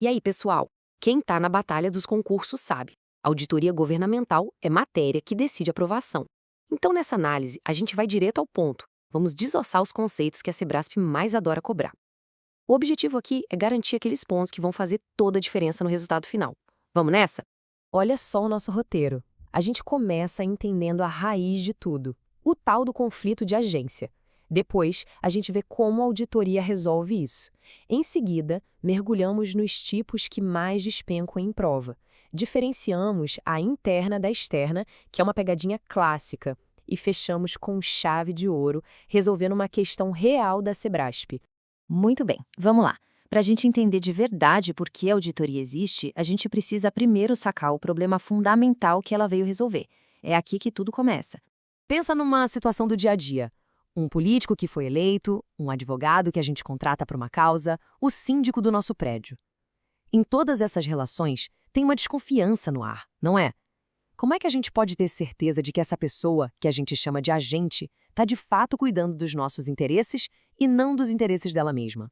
E aí, pessoal? Quem está na batalha dos concursos sabe. Auditoria governamental é matéria que decide aprovação. Então, nessa análise, a gente vai direto ao ponto. Vamos desossar os conceitos que a Sebrasp mais adora cobrar. O objetivo aqui é garantir aqueles pontos que vão fazer toda a diferença no resultado final. Vamos nessa? Olha só o nosso roteiro. A gente começa entendendo a raiz de tudo, o tal do conflito de agência. Depois, a gente vê como a auditoria resolve isso. Em seguida, mergulhamos nos tipos que mais despencam em prova. Diferenciamos a interna da externa, que é uma pegadinha clássica, e fechamos com chave de ouro, resolvendo uma questão real da Sebrasp. Muito bem, vamos lá. Para a gente entender de verdade por que a auditoria existe, a gente precisa primeiro sacar o problema fundamental que ela veio resolver. É aqui que tudo começa. Pensa numa situação do dia a dia. Um político que foi eleito, um advogado que a gente contrata para uma causa, o síndico do nosso prédio. Em todas essas relações, tem uma desconfiança no ar, não é? Como é que a gente pode ter certeza de que essa pessoa, que a gente chama de agente, está de fato cuidando dos nossos interesses e não dos interesses dela mesma?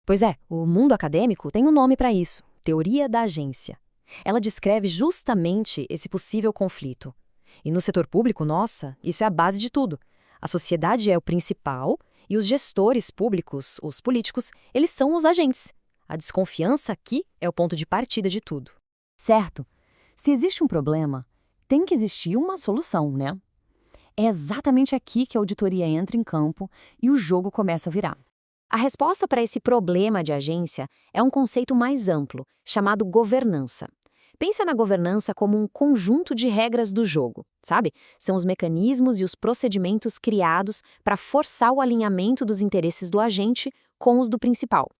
Pois é, o mundo acadêmico tem um nome para isso, teoria da agência. Ela descreve justamente esse possível conflito. E no setor público, nossa, isso é a base de tudo. A sociedade é o principal e os gestores públicos, os políticos, eles são os agentes. A desconfiança aqui é o ponto de partida de tudo. Certo. Se existe um problema, tem que existir uma solução, né? É exatamente aqui que a auditoria entra em campo e o jogo começa a virar. A resposta para esse problema de agência é um conceito mais amplo, chamado governança. Pensa na governança como um conjunto de regras do jogo, sabe? São os mecanismos e os procedimentos criados para forçar o alinhamento dos interesses do agente com os do principal.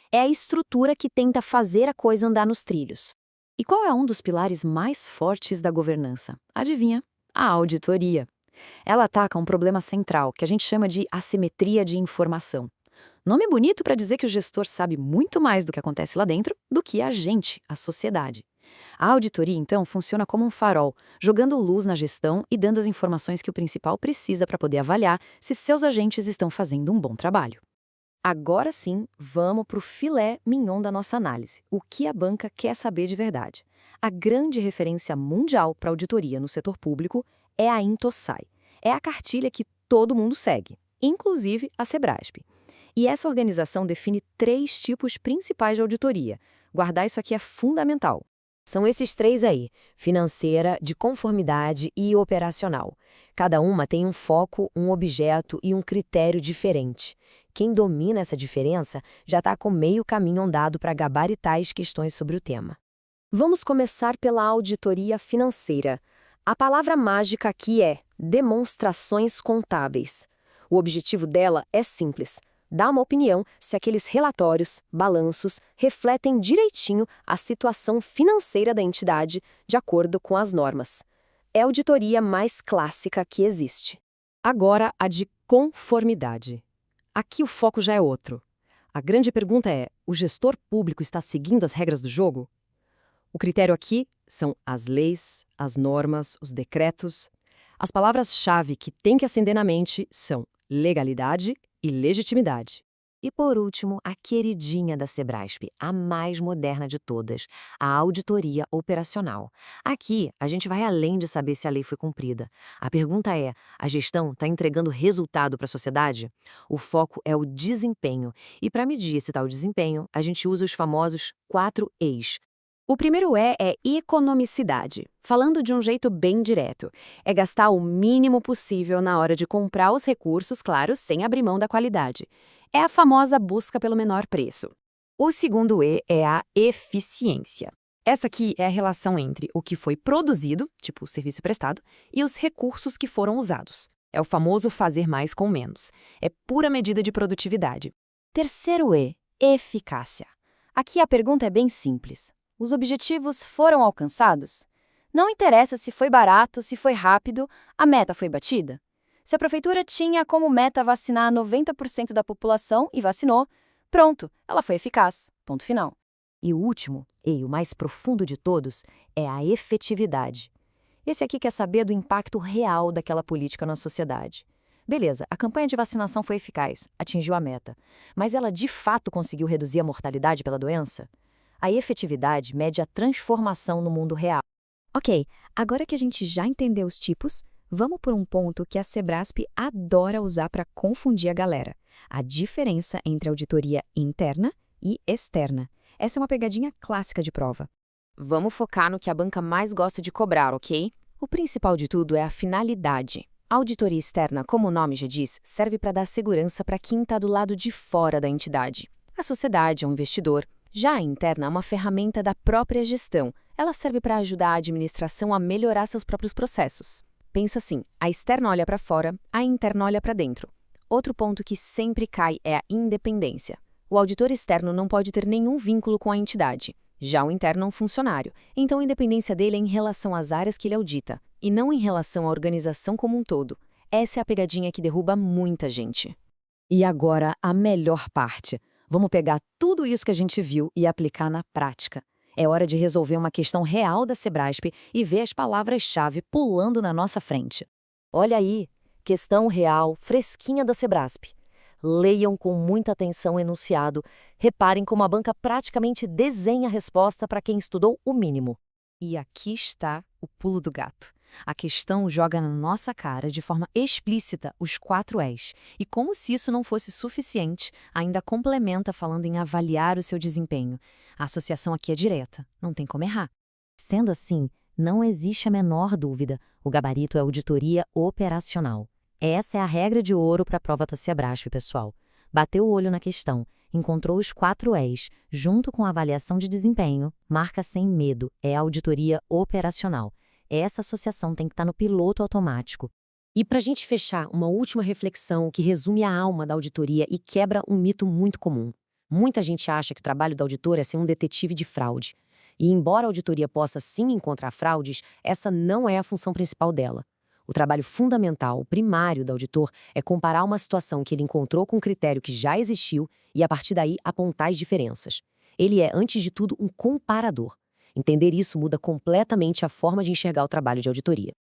É a estrutura que tenta fazer a coisa andar nos trilhos. E qual é um dos pilares mais fortes da governança? Adivinha? A auditoria. Ela ataca um problema central, que a gente chama de assimetria de informação. Nome bonito para dizer que o gestor sabe muito mais do que acontece lá dentro do que a gente, a sociedade. A auditoria, então, funciona como um farol, jogando luz na gestão e dando as informações que o principal precisa para poder avaliar se seus agentes estão fazendo um bom trabalho. Agora sim, vamos para o filé mignon da nossa análise. O que a banca quer saber de verdade? A grande referência mundial para auditoria no setor público é a Intosai. É a cartilha que todo mundo segue, inclusive a Sebrasp. E essa organização define 3 tipos principais de auditoria. Guardar isso aqui é fundamental. São esses 3 aí: financeira, de conformidade e operacional. Cada uma tem um foco, um objeto e um critério diferente. Quem domina essa diferença já está com meio caminho andado para gabaritar as questões sobre o tema. Vamos começar pela auditoria financeira. A palavra mágica aqui é demonstrações contábeis. O objetivo dela é simples: dar uma opinião se aqueles relatórios, balanços, refletem direitinho a situação financeira da entidade de acordo com as normas. É a auditoria mais clássica que existe. Agora, a de conformidade. Aqui o foco já é outro. A grande pergunta é: o gestor público está seguindo as regras do jogo? O critério aqui são as leis, as normas, os decretos. As palavras-chave que tem que acender na mente são legalidade e legitimidade. E por último, a queridinha da Sebrasp, a mais moderna de todas, a auditoria operacional. Aqui, a gente vai além de saber se a lei foi cumprida. A pergunta é: a gestão está entregando resultado para a sociedade? O foco é o desempenho. E para medir esse tal desempenho, a gente usa os famosos 4 E's. O primeiro E é economicidade. Falando de um jeito bem direto, é gastar o mínimo possível na hora de comprar os recursos, claro, sem abrir mão da qualidade. É a famosa busca pelo menor preço. O segundo E é a eficiência. Essa aqui é a relação entre o que foi produzido, tipo o serviço prestado, e os recursos que foram usados. É o famoso fazer mais com menos. É pura medida de produtividade. Terceiro E, eficácia. Aqui a pergunta é bem simples. Os objetivos foram alcançados? Não interessa se foi barato, se foi rápido, a meta foi batida? Se a prefeitura tinha como meta vacinar 90% da população e vacinou, pronto, ela foi eficaz. Ponto final. E o último, e o mais profundo de todos, é a efetividade. Esse aqui quer saber do impacto real daquela política na sociedade. Beleza, a campanha de vacinação foi eficaz, atingiu a meta, mas ela de fato conseguiu reduzir a mortalidade pela doença? A efetividade mede a transformação no mundo real. Ok, agora que a gente já entendeu os tipos, vamos por um ponto que a Sebrasp adora usar para confundir a galera: a diferença entre auditoria interna e externa. Essa é uma pegadinha clássica de prova. Vamos focar no que a banca mais gosta de cobrar, ok? O principal de tudo é a finalidade. A auditoria externa, como o nome já diz, serve para dar segurança para quem está do lado de fora da entidade. A sociedade é um investidor. Já a interna é uma ferramenta da própria gestão. Ela serve para ajudar a administração a melhorar seus próprios processos. Penso assim, a externa olha para fora, a interna olha para dentro. Outro ponto que sempre cai é a independência. O auditor externo não pode ter nenhum vínculo com a entidade. Já o interno é um funcionário, então a independência dele é em relação às áreas que ele audita, e não em relação à organização como um todo. Essa é a pegadinha que derruba muita gente. E agora, a melhor parte. Vamos pegar tudo isso que a gente viu e aplicar na prática. É hora de resolver uma questão real da Sebrasp e ver as palavras-chave pulando na nossa frente. Olha aí, questão real, fresquinha da Sebrasp. Leiam com muita atenção o enunciado. Reparem como a banca praticamente desenha a resposta para quem estudou o mínimo. E aqui está o pulo do gato. A questão joga na nossa cara de forma explícita os 4 E's. E como se isso não fosse suficiente, ainda complementa falando em avaliar o seu desempenho. A associação aqui é direta, não tem como errar. Sendo assim, não existe a menor dúvida, o gabarito é auditoria operacional. Essa é a regra de ouro para a prova da Sebrasp, pessoal. Bateu o olho na questão, encontrou os 4 E's, junto com a avaliação de desempenho, marca sem medo, é a auditoria operacional. Essa associação tem que estar no piloto automático. E para a gente fechar, uma última reflexão que resume a alma da auditoria e quebra um mito muito comum. Muita gente acha que o trabalho do auditor é ser um detetive de fraude. E embora a auditoria possa sim encontrar fraudes, essa não é a função principal dela. O trabalho fundamental, primário do auditor é comparar uma situação que ele encontrou com um critério que já existiu e, a partir daí, apontar as diferenças. Ele é, antes de tudo, um comparador. Entender isso muda completamente a forma de enxergar o trabalho de auditoria.